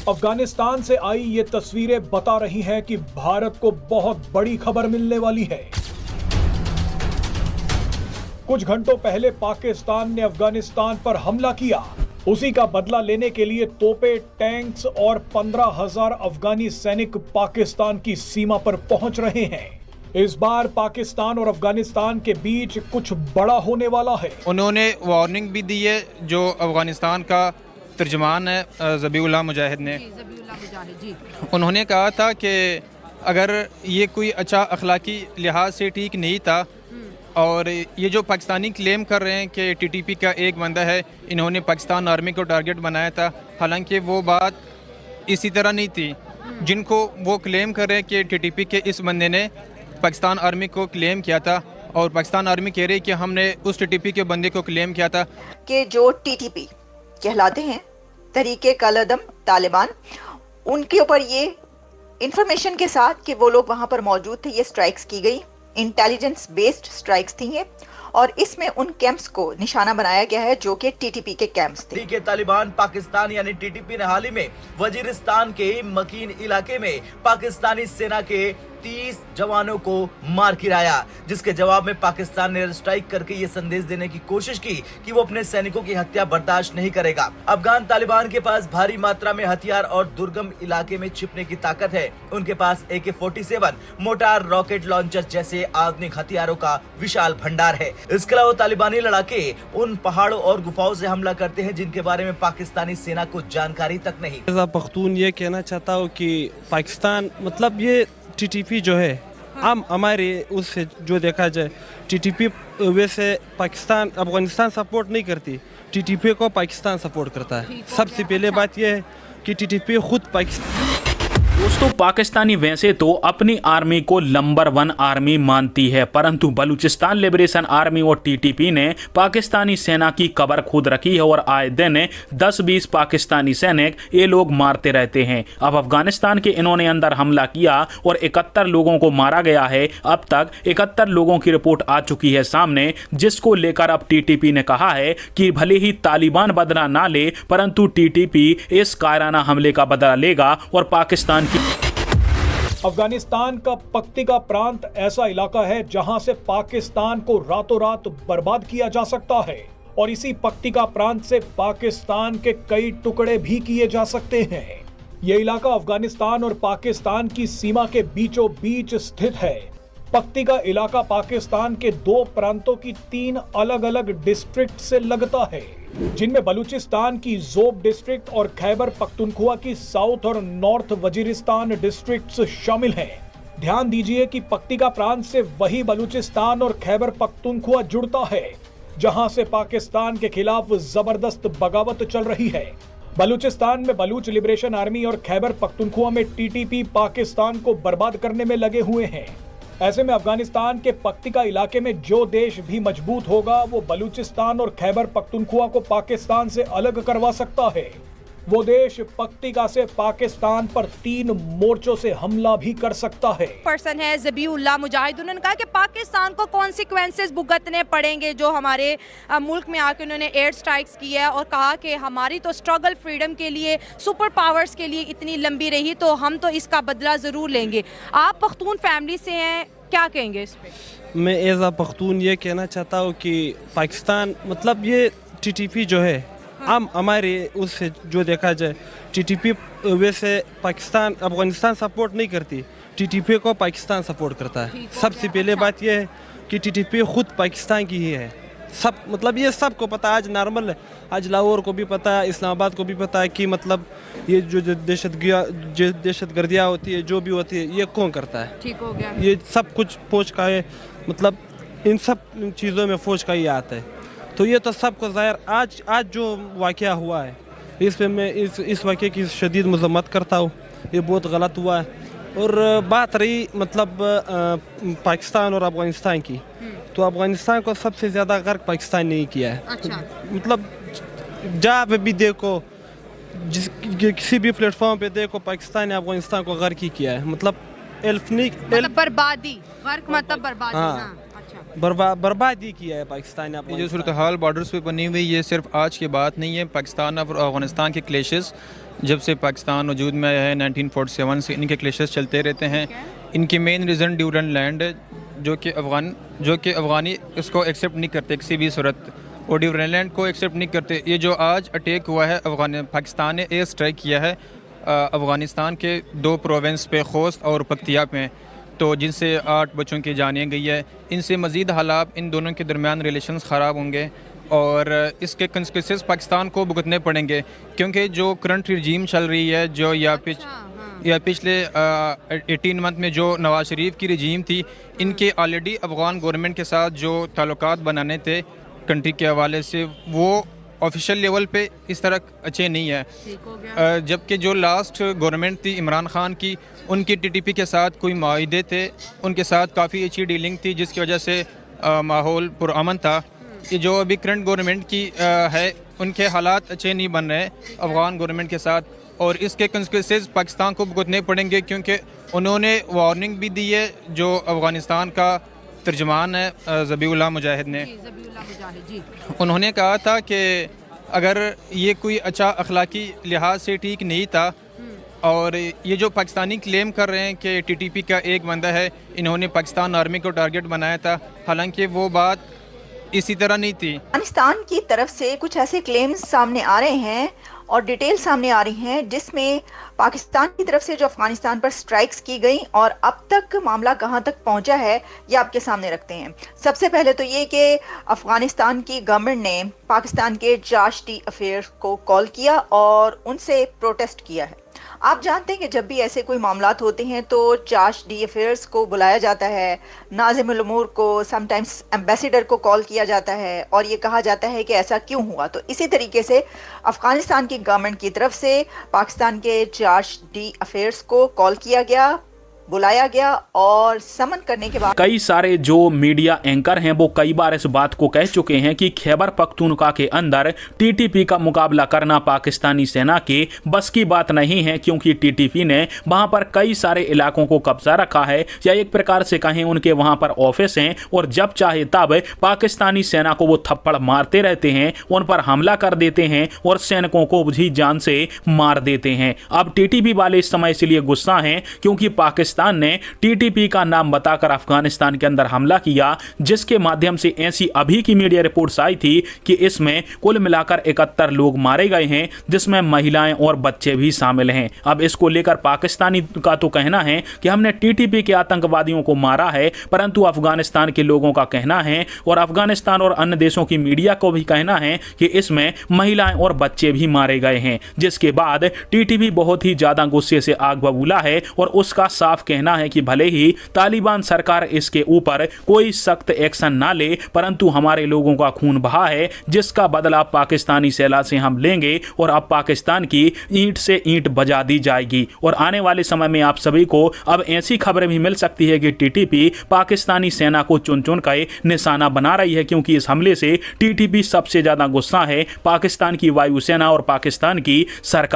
अफगानिस्तान से आई ये तस्वीरें बता रही हैं कि भारत को बहुत बड़ी खबर मिलने वाली है। कुछ घंटों पहले पाकिस्तान ने अफगानिस्तान पर हमला किया। उसी का बदला लेने के लिए तोपे, टैंक्स और 15,000 अफगानी सैनिक पाकिस्तान की सीमा पर पहुंच रहे हैं। इस बार पाकिस्तान और अफगानिस्तान के बीच कुछ बड़ा होने वाला है। उन्होंने वार्निंग भी दी है, जो अफगानिस्तान का तर्जमान है ज़बीउल्लाह मुजाहिद ने। उन्होंने कहा था कि अगर ये कोई अच्छा अखलाकी लिहाज से ठीक नहीं था, और ये जो पाकिस्तानी क्लेम कर रहे हैं कि टीटीपी का एक बंदा है, इन्होंने पाकिस्तान आर्मी को टारगेट बनाया था, हालांकि वो बात इसी तरह नहीं थी। जिनको वो क्लेम कर रहे हैं कि टीटीपी के इस बंदे ने पाकिस्तान आर्मी को क्लेम किया था, और पाकिस्तान आर्मी कह रही है कि हमने उस टीटीपी के बंदे को क्लेम किया था। कि जो टीटीपी कहलाते हैं, तहरीके कलअदम तालिबान, उनके ऊपर ये इंफॉर्मेशन के साथ कि वो लोग वहां पर मौजूद थे, ये स्ट्राइक्स की गई। इंटेलिजेंस बेस्ड स्ट्राइक्स थी ये, और इसमें उन कैंप्स को निशाना बनाया गया है जो कि टीटीपी के कैंप्स थे। के तालिबान पाकिस्तान यानी टीटीपी ने हाल ही में वजीरिस्तान के मकीन इलाके में पाकिस्तानी सेना के 30 जवानों को मार गिराया, जिसके जवाब में पाकिस्तान ने स्ट्राइक करके ये संदेश देने की कोशिश की कि वो अपने सैनिकों की हत्या बर्दाश्त नहीं करेगा। अफगान तालिबान के पास भारी मात्रा में हथियार और दुर्गम इलाके में छिपने की ताकत है। उनके पास AK-47, मोटार, रॉकेट लॉन्चर जैसे आधुनिक हथियारों का विशाल भंडार है। इसके अलावा तालिबानी लड़ाके उन पहाड़ों और गुफाओं से हमला करते हैं जिनके बारे में पाकिस्तानी सेना को जानकारी तक नहीं। पख्तून ये कहना चाहता हूँ कि पाकिस्तान मतलब ये टीटीपी जो है, हम हमारे उससे जो देखा जाए, टीटीपी वैसे पाकिस्तान अफगानिस्तान सपोर्ट नहीं करती, टीटीपी को पाकिस्तान सपोर्ट करता है। सबसे पहले बात यह है कि टीटीपी खुद पाकिस्तान। दोस्तों, पाकिस्तानी वैसे तो अपनी आर्मी को नंबर 1 आर्मी मानती है, परंतु बलूचिस्तान लिबरेशन आर्मी और टीटीपी ने पाकिस्तानी सेना की कबर खुद रखी है, और आए दिन 10-20 पाकिस्तानी सैनिक ये लोग मारते रहते हैं। अब अफगानिस्तान के इन्होंने अंदर हमला किया और 71 लोगों को मारा गया है। अब तक 71 लोगों की रिपोर्ट आ चुकी है सामने, जिसको लेकर अब टीटीपी ने कहा है कि भले ही तालिबान बदला ना ले, परंतु टीटीपी इस कायराना हमले का बदला लेगा। और पाकिस्तान अफगानिस्तान का पक्तिका प्रांत ऐसा इलाका है जहां से पाकिस्तान को रातों रात बर्बाद किया जा सकता है, और इसी पक्तिका प्रांत से पाकिस्तान के कई टुकड़े भी किए जा सकते हैं। यह इलाका अफगानिस्तान और पाकिस्तान की सीमा के बीचों बीच स्थित है। पक्तिका इलाका पाकिस्तान के 2 प्रांतों की 3 अलग अलग डिस्ट्रिक्ट से लगता है, जिनमें बलूचिस्तान की ज़ोब डिस्ट्रिक्ट और खैबर पख्तूनख्वा की साउथ और नॉर्थ वजीरिस्तान डिस्ट्रिक्ट्स शामिल हैं। ध्यान दीजिए कि पक्तिका प्रांत से वही बलूचिस्तान और खैबर पख्तूनख्वा जुड़ता है जहां से पाकिस्तान के खिलाफ जबरदस्त बगावत चल रही है। बलूचिस्तान में बलूच लिबरेशन आर्मी और खैबर पख्तूनख्वा में टीटीपी पाकिस्तान को बर्बाद करने में लगे हुए हैं। ऐसे में अफगानिस्तान के पक्तिका इलाके में जो देश भी मजबूत होगा, वो बलूचिस्तान और खैबर पख्तूनख्वा को पाकिस्तान से अलग करवा सकता है। वो देश पक्तिका से पाकिस्तान पर 3 मोर्चों से हमला भी कर सकता है। पर्सन है ज़बीउल्लाह मुजाहिद, उन्होंने कहा कि पाकिस्तान को कॉन्सिक्वेंसेस भुगतने पड़ेंगे जो हमारे मुल्क में आके उन्होंने एयर स्ट्राइक्स की है, और कहा कि हमारी तो स्ट्रगल फ्रीडम के लिए, सुपर पावर्स के लिए इतनी लंबी रही, तो हम तो इसका बदला ज़रूर लेंगे। आप पख्तून फैमिली से हैं, क्या कहेंगे इस पर? मैं एज आ पख्तून ये कहना चाहता हूँ कि पाकिस्तान मतलब ये टीटीपी जो है, हम हमारे उससे जो देखा जाए, टीटीपी वैसे पाकिस्तान अफगानिस्तान सपोर्ट नहीं करती, टीटीपी को पाकिस्तान सपोर्ट करता है। सबसे पहले बात यह है कि टीटीपी खुद पाकिस्तान की ही है। सब मतलब ये सबको पता, आज नॉर्मल है, आज लाहौर को भी पता है, इस्लामाबाद को भी पता है कि मतलब ये जो दहशतगर्दियाँ होती है, जो भी होती है, ये कौन करता है। ठीक हो गया, ये सब कुछ फौज का है, मतलब इन सब चीज़ों में फौज का ही आता है। तो ये तो सबको ज़ाहिर, आज जो वाक़या हुआ है, इस पे मैं इस वाक़े की शदीद मज़म्मत करता हूँ। ये बहुत गलत हुआ है। और बात रही मतलब पाकिस्तान और अफगानिस्तान की, तो अफगानिस्तान को सबसे ज़्यादा गर्क पाकिस्तान ने ही किया है। अच्छा। मतलब जहाँ पे भी देखो, किसी भी प्लेटफॉर्म पे देखो, पाकिस्तान ने अफगानिस्तान को गर्क ही किया है। मतलब बर्बादी, गर्क मतलब बर्बादी। हाँ। बर्बादी किया है पाकिस्तान ने। जो सूरत हाल बॉर्डर्स पे बनी हुई, ये सिर्फ आज की बात नहीं है। पाकिस्तान और अफगानिस्तान के क्लेशेस जब से पाकिस्तान वजूद में आया है 1947 से इनके क्लेशेस चलते रहते हैं। इनकी मेन रीज़न ड्यूरन लैंड जो कि अफ़गानी इसको एक्सेप्ट नहीं करते किसी भी सूरत, और ड्यूरन लैंड को एक्सेप्ट नहीं करते। ये जो आज अटैक हुआ है पाकिस्तान ने एयर स्ट्राइक किया है अफ़गानिस्तान के 2 प्रोविंस पे, खोस्त और पख्तिया पे, तो जिनसे 8 बच्चों की जानें गई है। इनसे मज़ीद हालात इन दोनों के दरमियान रिलेशंस ख़राब होंगे और इसके कंसिक्वेंसेस पाकिस्तान को भुगतने पड़ेंगे, क्योंकि जो करंट रजीम चल रही है जो या पिछले 18 मंथ में जो नवाज शरीफ की रजीम थी, इनके ऑलरेडी अफ़गान गवर्नमेंट के साथ जो ताल्लुकात बनाने थे कंट्री के हवाले से, वो ऑफिशियल लेवल पे इस तरह अच्छे नहीं है। जबकि जो लास्ट गवर्नमेंट थी इमरान खान की, उनकी टीटीपी के साथ कोई माहिदे थे, उनके साथ काफ़ी अच्छी डीलिंग थी, जिसकी वजह से माहौल पुरअमन था। ये जो अभी करंट गवर्नमेंट की है, उनके हालात अच्छे नहीं बन रहे अफ़गान गवर्नमेंट के साथ, और इसके कंसिक्वेंसेस पाकिस्तान को भुगतने पड़ेंगे, क्योंकि उन्होंने वार्निंग भी दी है। जो अफ़गानिस्तान का तर्जमान है ज़बीउल्लाह मुजाहिद ने, उन्होंने कहा था कि अगर ये कोई अच्छा अखलाकी लिहाज से ठीक नहीं था, और ये जो पाकिस्तानी क्लेम कर रहे हैं कि टीटीपी का एक बंदा है, इन्होंने पाकिस्तान आर्मी को टारगेट बनाया था, हालांकि वो बात इसी तरह नहीं थी। अफगानिस्तान की तरफ से कुछ ऐसे क्लेम्स सामने आ रहे हैं और डिटेल सामने आ रही हैं, जिसमें पाकिस्तान की तरफ से जो अफगानिस्तान पर स्ट्राइक्स की गई और अब तक मामला कहां तक पहुंचा है, ये आपके सामने रखते हैं। सबसे पहले तो ये कि अफगानिस्तान की गवर्नमेंट ने पाकिस्तान के जाश डी अफेयर्स को कॉल किया और उनसे प्रोटेस्ट किया है। आप जानते हैं कि जब भी ऐसे कोई मामलात होते हैं तो जाश डी अफेयर्स को बुलाया जाता है, नाज़िमुल उमूर को, समटाइम्स एम्बेसडर को कॉल किया जाता है और ये कहा जाता है कि ऐसा क्यों हुआ। तो इसी तरीके से अफगानिस्तान की गवर्नमेंट की तरफ से पाकिस्तान के जाश डी अफेयर्स को कॉल किया गया, बुलाया गया और समन करने के बाद कई सारे जो मीडिया एंकर हैं वो कई बार इस बात को कह चुके हैं कि खैबर पख्तूनख्वा के अंदर टीटीपी का मुकाबला करना पाकिस्तानी सेना के बस की बात नहीं है, क्योंकि टीटीपी ने वहां पर कई सारे इलाकों को कब्जा रखा है, या एक प्रकार से कहें उनके वहां पर ऑफिस हैं, और जब चाहे तब पाकिस्तानी सेना को वो थप्पड़ मारते रहते हैं, उन पर हमला कर देते हैं और सैनिकों को भी जान से मार देते हैं। अब टीटीपी वाले इस समय इसलिए गुस्सा हैं क्योंकि पाकिस्तान ने टीटीपी का नाम बताकर अफगानिस्तान के अंदर हमला किया, जिसके माध्यम से ऐसी अभी की मीडिया रिपोर्ट्स आई थी कि इसमें कुल मिलाकर 71 लोग मारे गए हैं, जिसमें महिलाएं और बच्चे भी शामिल हैं। अब इसको लेकर पाकिस्तानी का तो कहना है कि हमने टीटीपी के आतंकवादियों को मारा है, परंतु अफगानिस्तान के लोगों का कहना है और अफगानिस्तान और अन्य देशों की मीडिया को भी कहना है कि इसमें महिलाएं और बच्चे भी मारे गए हैं। जिसके बाद टीटीपी बहुत ही ज्यादा गुस्से से आग बबूला है और उसका साफ कहना है कि भले ही तालिबान सरकार इसके ऊपर कोई सख्त एक्शन ना ले, परंतु हमारे लोगों का खून बहा है, जिसका बदला पाकिस्तानी सेना से हम लेंगे और अब पाकिस्तान की ईंट से ईंट बजा दी जाएगी। और आने वाले समय में आप सभी को अब ऐसी खबरें भी मिल सकती है कि टीटीपी पाकिस्तानी सेना को चुन चुन कर निशाना बना रही है, क्योंकि इस हमले से टीटीपी सबसे ज्यादा गुस्सा है पाकिस्तान की वायुसेना और पाकिस्तान की सरकार।